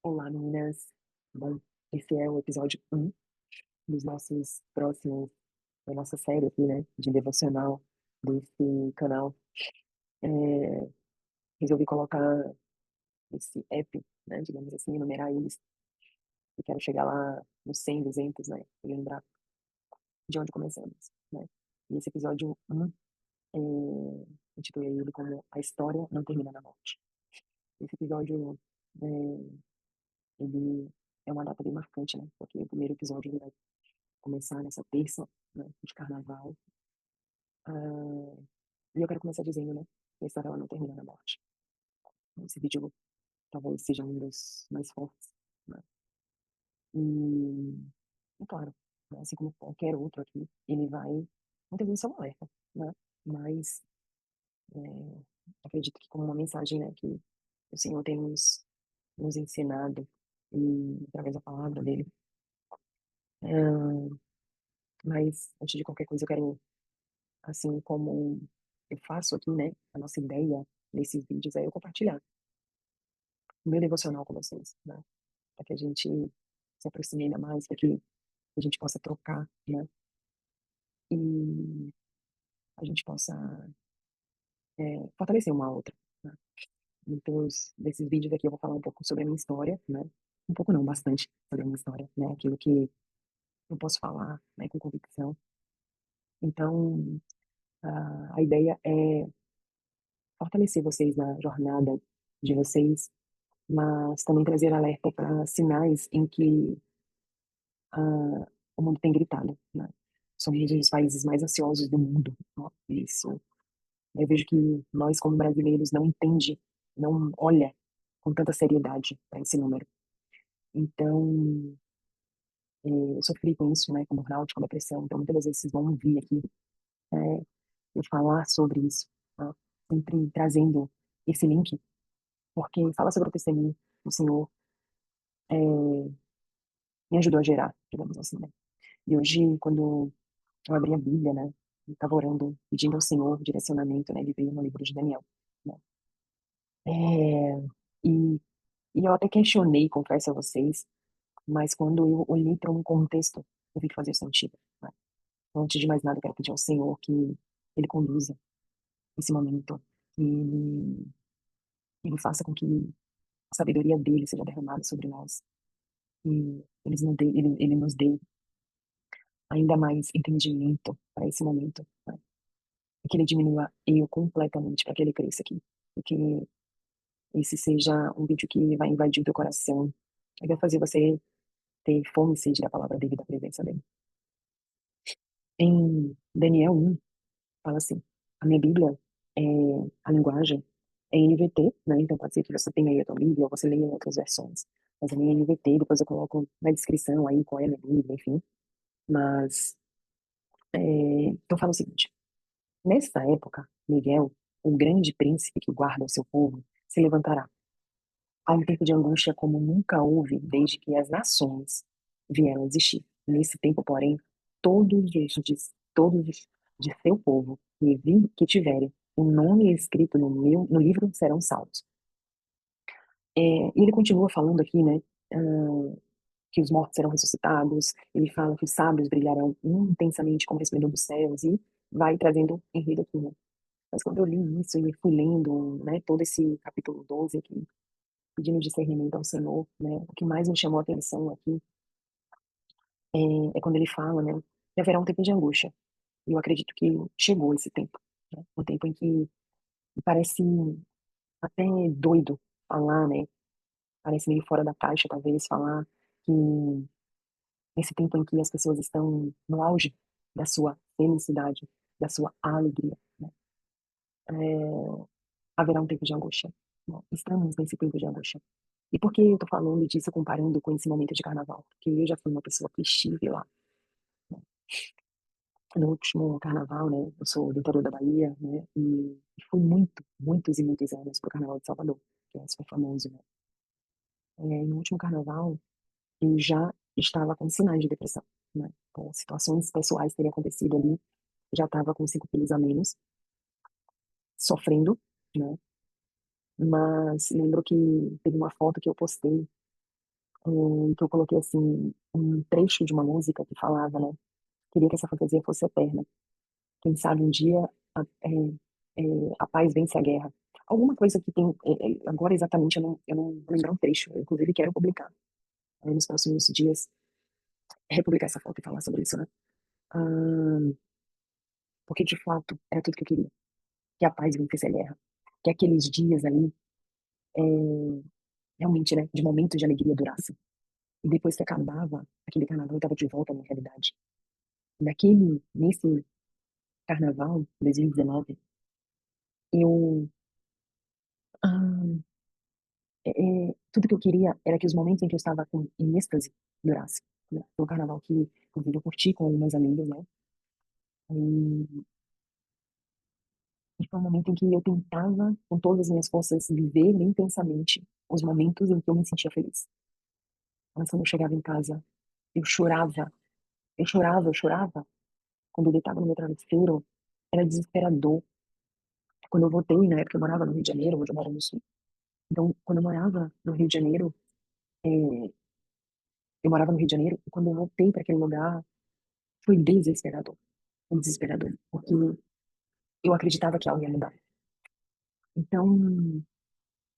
Olá, meninas. Bom, esse é o episódio 1 dos nossos próximos, da nossa série aqui, né, de devocional desse canal. É, resolvi colocar esse app, né, digamos assim, numerar eles. Eu quero chegar lá nos 100, 200, né, e lembrar de onde começamos, né. E esse episódio 1, intitulei ele como A História Não Termina na Morte. Esse episódio, ele é uma data bem marcante, né, porque o primeiro episódio ele vai começar nessa terça, né, de carnaval. Ah, e eu quero começar dizendo, né, que a história ela não termina na morte. Esse vídeo talvez seja um dos mais fortes, né. E, é claro, né, assim como qualquer outro aqui, ele vai muitas vezes ser um alerta, né, mas, acredito que como uma mensagem, né, que o Senhor tem nos ensinado e através da palavra dele. Hã, mas antes de qualquer coisa eu quero, assim como eu faço aqui, né, a nossa ideia nesses vídeos é eu compartilhar o meu devocional com vocês, né, para que a gente se aproxime ainda mais, para que a gente possa trocar, né, e a gente possa, fortalecer uma a outra, né. Muitos desses vídeos aqui eu vou falar um pouco sobre a minha história, né, um pouco não, bastante sobre a minha história, né, aquilo que eu posso falar, né, com convicção. Então, a ideia é fortalecer vocês na jornada de vocês, mas também trazer alerta para sinais em que, o mundo tem gritado, né. Somos um dos países mais ansiosos do mundo, ó, isso eu vejo que nós como brasileiros não entende, não olha com tanta seriedade para esse número. Então, eu sofri com isso, né, com burnout, com depressão, então muitas das vezes vocês vão ouvir aqui, eu falar sobre isso, tá, sempre trazendo esse link, porque fala sobre o testemunho do Senhor, me ajudou a gerar, digamos assim, né. E hoje quando eu abri a Bíblia, né, e estava orando, pedindo ao Senhor direcionamento, né, ele veio no livro de Daniel, né. Eh, e e eu até questionei, confesso a vocês, mas quando eu olhei para um contexto, eu vi que fazia sentido, né. Então, antes de mais nada, eu quero pedir ao Senhor que Ele conduza esse momento, que Ele faça com que a sabedoria dele seja derramada sobre nós, e Ele nos dê ainda mais entendimento para esse momento, né, e que Ele diminua eu completamente para que Ele cresça aqui, e que esse seja um vídeo que vai invadir o teu coração, e vai fazer você ter fome e sede da palavra dele, da presença dele. Em Daniel 1, fala assim: a minha Bíblia, a linguagem é NVT, né, então pode ser que você tenha aí a tua Bíblia ou você leia em outras versões, mas a minha é NVT, depois eu coloco na descrição aí qual é a minha Bíblia, enfim. Mas, então fala o seguinte: "Nesta época, Miguel, o grande príncipe que guarda o seu povo, se levantará. Há um tempo de angústia como nunca houve desde que as nações vieram a existir. Nesse tempo, porém, todos os de seu povo que tiverem o nome escrito no livro serão salvos." E ele continua falando aqui, né, hã, que os mortos serão ressuscitados, ele fala que os sábios brilharão intensamente como o resplendor dos céus e vai trazendo enredo aqui, né. Mas quando eu li isso e fui lendo, né, todo esse capítulo 12 aqui, pedindo discernimento ao Senhor, né, o que mais me chamou a atenção aqui, é quando ele fala, né, que haverá um tempo de angústia. E eu acredito que chegou esse tempo, né, um tempo em que parece até doido falar, né, parece meio fora da caixa talvez falar que nesse tempo em que as pessoas estão no auge da sua felicidade, da sua alegria, né, haverá um tempo de angústia, né, estamos nesse tempo de angústia. E por que eu tô falando disso comparando com esse momento de carnaval? Porque eu já fui uma pessoa que estive lá, né, no último carnaval, né, eu sou do interior da Bahia, né, e fui muitos e muitos anos para o Carnaval de Salvador, que é super famoso, né. No último carnaval, eu já estava com sinais de depressão, né, então situações pessoais teriam acontecido ali, já estava com 5 quilos a menos, sofrendo, né, mas lembro que teve uma foto que eu postei, que eu coloquei, assim, um trecho de uma música que falava, né, queria que essa fantasia fosse eterna. Quem sabe um dia a, a paz vence a guerra. Alguma coisa que tem, agora exatamente eu não vou lembrar um trecho, eu inclusive quero publicar, nos próximos dias, republicar essa foto e falar sobre isso, né? Ah, porque de fato era tudo que eu queria, que a paz vencesse a guerra, que aqueles dias ali, é, realmente, né, de momentos de alegria durassem. E depois que acabava aquele carnaval, eu estava de volta à minha realidade. Nesse carnaval, 2019, eu, ah, tudo que eu queria era que os momentos em que eu estava em êxtase durassem, né? Foi um carnaval que, inclusive, eu curti com algumas amigas, né? E, e foi um momento em que eu tentava, com todas as minhas forças, viver intensamente os momentos em que eu me sentia feliz. Mas quando eu chegava em casa, eu chorava, eu chorava, eu chorava. Quando eu deitava no meu travesseiro, era desesperador. Quando eu voltei, na época eu morava no Rio de Janeiro, hoje eu moro no Sul. Então, quando eu morava no Rio de Janeiro, é, eu morava no Rio de Janeiro, e quando eu voltei para aquele lugar, foi desesperador. Foi desesperador, porque eu acreditava que algo ia mudar. Então, o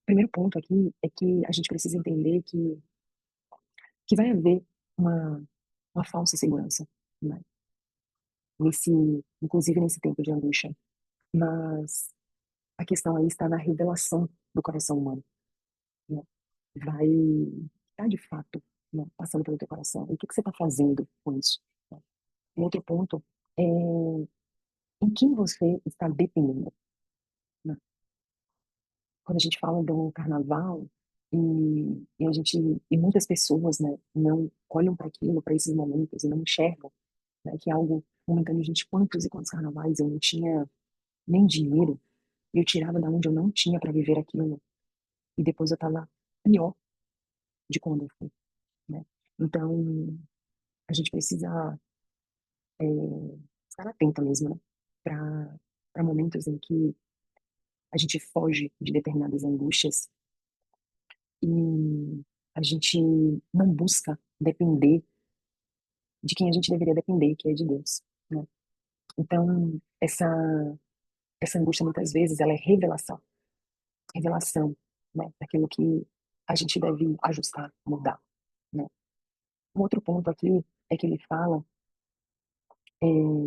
primeiro ponto aqui é que a gente precisa entender que vai haver uma, uma falsa segurança, né? Nesse, inclusive nesse tempo de angústia. Mas a questão aí está na revelação do coração humano, né? Vai estar de fato, né, passando pelo teu coração. E o que que você está fazendo com isso, né? Um outro ponto é em quem você está dependendo, né? Quando a gente fala do carnaval e a gente e muitas pessoas, né, não olham para aquilo, para esses momentos e não enxergam, né, que é algo momentâneo. Gente, quantos e quantos carnavais eu não tinha nem dinheiro, e eu tirava da onde eu não tinha para viver aquilo, e depois eu estava pior de quando eu fui, né? Então, a gente precisa é, estar atenta mesmo, né, para momentos em que a gente foge de determinadas angústias e a gente não busca depender de quem a gente deveria depender, que é de Deus, né? Então, essa angústia muitas vezes ela é revelação, revelação, né, daquilo que a gente deve ajustar, mudar, né? Um outro ponto aqui é que ele fala, é,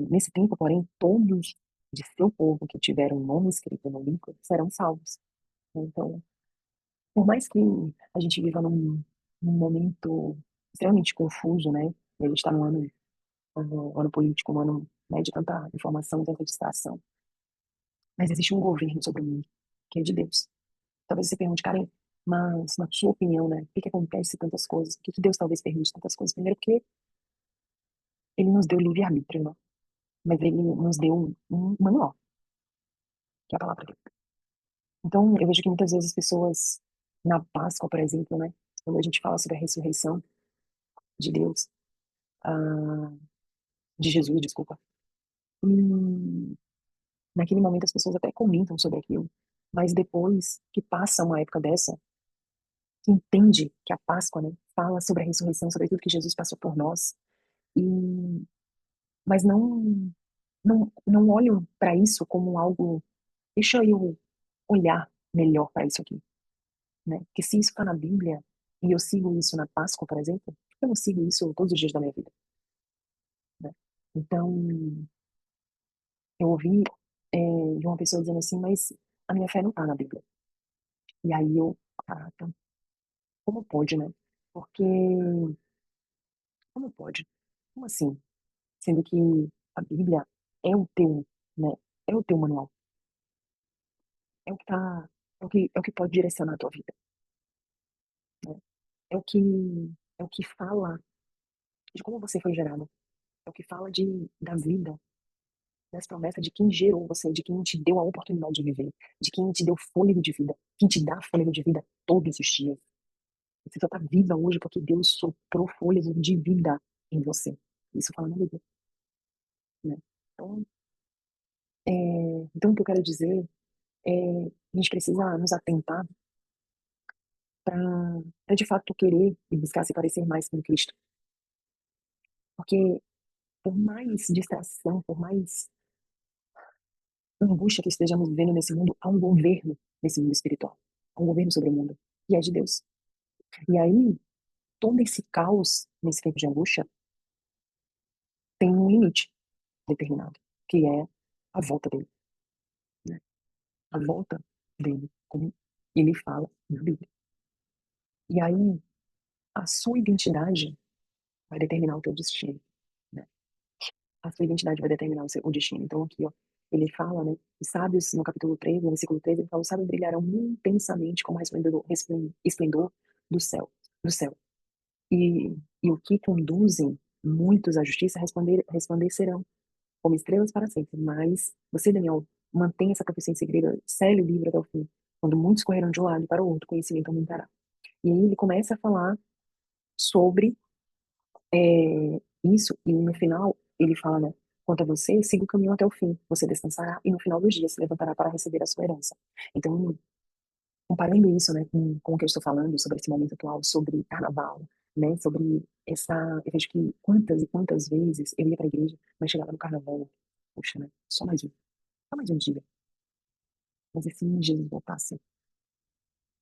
nesse tempo, porém, todos de seu povo que tiveram o nome escrito no livro serão salvos, né? Então, por mais que a gente viva num momento extremamente confuso, né? A gente está no ano político, um ano, né, de tanta informação, tanta distração. Mas existe um governo sobre o mundo, que é de Deus. Talvez você pergunte, Karen, mas na sua opinião, né, por que que acontece tantas coisas? Por que que Deus talvez permite tantas coisas? Primeiro porque ele nos deu livre-arbítrio, né? Mas ele nos deu um manual, que é a palavra dele. Então, eu vejo que muitas vezes as pessoas, na Páscoa, por exemplo, né, quando a gente fala sobre a ressurreição de Deus, ah, de Jesus, desculpa, hum, naquele momento as pessoas até comentam sobre aquilo, mas depois que passa uma época dessa, que entende que a Páscoa, né, fala sobre a ressurreição, sobre tudo que Jesus passou por nós, e mas não olham para isso como algo, deixa eu olhar melhor para isso aqui, né? Porque se isso está na Bíblia e eu sigo isso na Páscoa, por exemplo, por que eu não sigo isso todos os dias da minha vida, né? Então, eu ouvi de uma pessoa dizendo assim, mas a minha fé não está na Bíblia. E aí eu, caraca, como pode, né? Porque, como pode? Como assim? Sendo que a Bíblia é o teu, né? É o teu manual. É o que tá, é o que pode direcionar a tua vida, né? É o que, é o que fala de como você foi gerado. É o que fala da vida, das promessas de quem gerou você, de quem te deu a oportunidade de viver, de quem te deu fôlego de vida, quem te dá fôlego de vida todos os dias. Você só está viva hoje porque Deus soprou fôlego de vida em você. Isso fala na Bíblia, né? Então, é, então, o que eu quero dizer é, a gente precisa nos atentar para de fato querer e buscar se parecer mais com Cristo. Porque por mais distração, por mais angústia que estejamos vivendo nesse mundo, há um governo nesse mundo espiritual. Há um governo sobre o mundo, e é de Deus. E aí, todo esse caos nesse tempo de angústia tem um limite determinado, que é a volta dele, né? A volta dele, como ele fala na Bíblia. E aí, a sua identidade vai determinar o teu destino, né? A sua identidade vai determinar o destino. Então, aqui, ó, ele fala, né? Os sábios, no capítulo 3, no versículo 13, ele fala: os sábios brilharão intensamente como a esplendor do céu, do céu. E o que conduzem muitos à justiça resplandecerão como estrelas para sempre. Mas você, Daniel, mantém essa profecia em segredo, cele o livro até o fim. Quando muitos correrão de um lado para o outro, o conhecimento aumentará. E aí ele começa a falar sobre isso, e no final ele fala, né? Quanto a você, siga o caminho até o fim. Você descansará e no final dos dias se levantará para receber a sua herança. Então, comparando isso, né, com o que eu estou falando sobre esse momento atual, sobre carnaval, né, sobre essa, eu vejo que quantas e quantas vezes eu ia para a igreja, mas chegava no carnaval, poxa, né, só mais um dia. Mas e se Jesus voltasse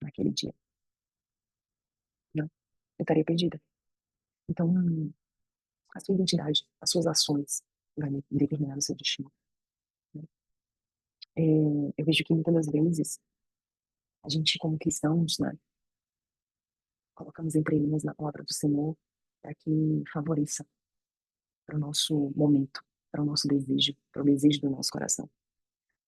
naquele dia, né, eu estaria perdida. Então, a sua identidade, as suas ações vai determinar o seu destino, né? É, eu vejo que muitas das vezes a gente, como cristãos, né, colocamos entrelinhas na palavra do Senhor para que favoreça para o nosso momento, para o nosso desejo, para o desejo do nosso coração.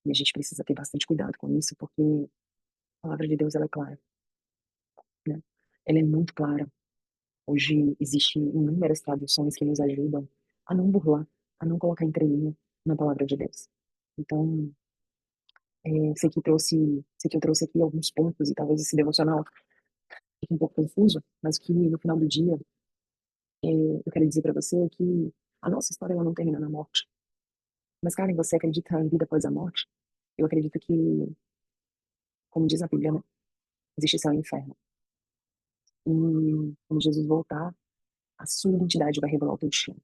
E a gente precisa ter bastante cuidado com isso, porque a palavra de Deus ela é clara, né? Ela é muito clara. Hoje existem inúmeras traduções que nos ajudam a não burlar, a não colocar entrelinha na palavra de Deus. Então, sei que eu trouxe aqui alguns pontos e talvez esse devocional fique um pouco confuso, mas que no final do dia eu quero dizer para você que a nossa história ela não termina na morte. Mas, Karen, você acredita em vida após a morte? Eu acredito que, como diz a Bíblia, né, existe céu e inferno. E quando Jesus voltar, a sua identidade vai revelar o teu destino.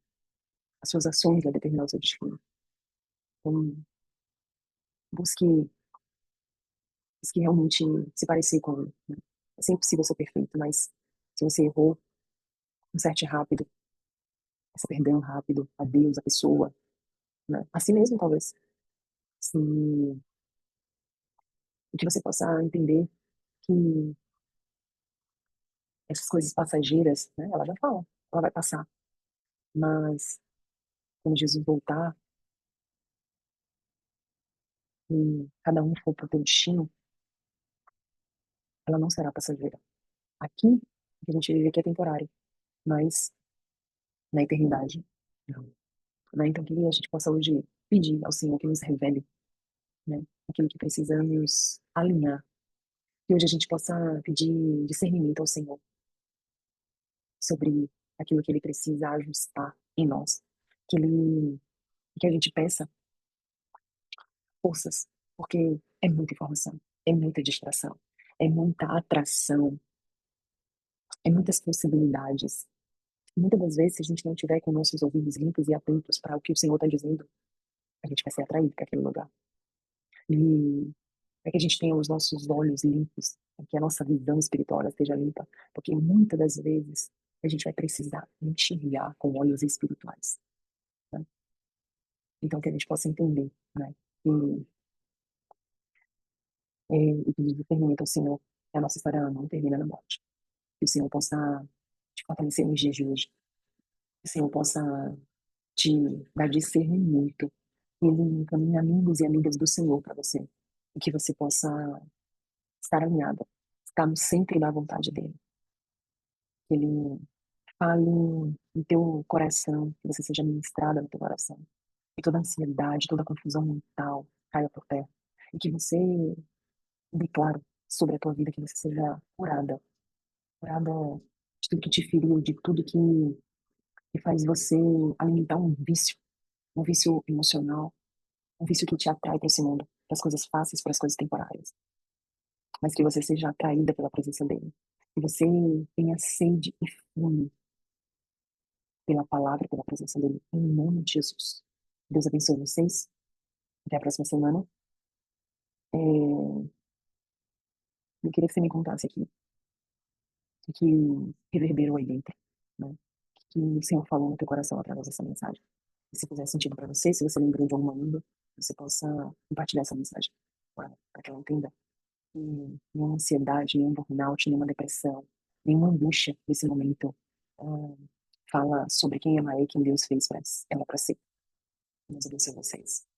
As suas ações vão determinar o seu destino. Então, busque, busque realmente se parecer com ele, né? É sempre possível ser perfeito, mas se você errou, conserte rápido, peça perdão rápido a Deus, a pessoa, né? A si mesmo, talvez. Se, e que você possa entender que essas coisas passageiras, né, ela já fala, ela vai passar. Mas quando Jesus voltar e cada um for para o teu destino, ela não será passageira. Aqui, o que a gente vive aqui é temporário, mas na eternidade, não. Né? Então, que a gente possa hoje pedir ao Senhor que nos revele, né, aquilo que precisamos alinhar. Que hoje a gente possa pedir discernimento ao Senhor sobre aquilo que Ele precisa ajustar em nós. Que a gente peça forças, porque é muita informação, é muita distração, é muita atração, é muitas possibilidades. Muitas das vezes, se a gente não tiver com nossos ouvidos limpos e atentos para o que o Senhor está dizendo, a gente vai ser atraído para aquele lugar. E é que a gente tenha os nossos olhos limpos, para que a nossa visão espiritual esteja limpa, porque muitas das vezes a gente vai precisar enxergar com olhos espirituais, né? Então, que a gente possa entender, né? E pedir discernimento ao Senhor, que a nossa história não termina na morte. Que o Senhor possa te fortalecer nos dias de hoje. Que o Senhor possa te dar discernimento. E Ele encaminhe amigos e amigas do Senhor para você. E que você possa estar alinhada, estar no centro da vontade dEle. Que Ele fale no teu coração, que você seja ministrada no teu coração. Que toda ansiedade, toda confusão mental caia por terra. E que você declare sobre a tua vida que você seja curada. Curada de tudo que te feriu, de tudo que faz você alimentar um vício emocional, um vício que te atrai para esse mundo, para as coisas fáceis, para as coisas temporárias, mas que você seja atraída pela presença dele. Que você tenha sede e fome pela palavra, pela presença dele, em nome de Jesus. Deus abençoe vocês. Até a próxima semana. Eu queria que você me contasse aqui o que reverberou aí dentro, né? O que o Senhor falou no teu coração através dessa mensagem. E se fizer sentido para você, se você lembrou de alguma ainda, você possa compartilhar essa mensagem para que ela entenda que nenhuma ansiedade, nenhum burnout, nenhuma depressão, nenhuma angústia nesse momento ah, fala sobre quem ela é e quem Deus fez ela para ser. Deus abençoe vocês.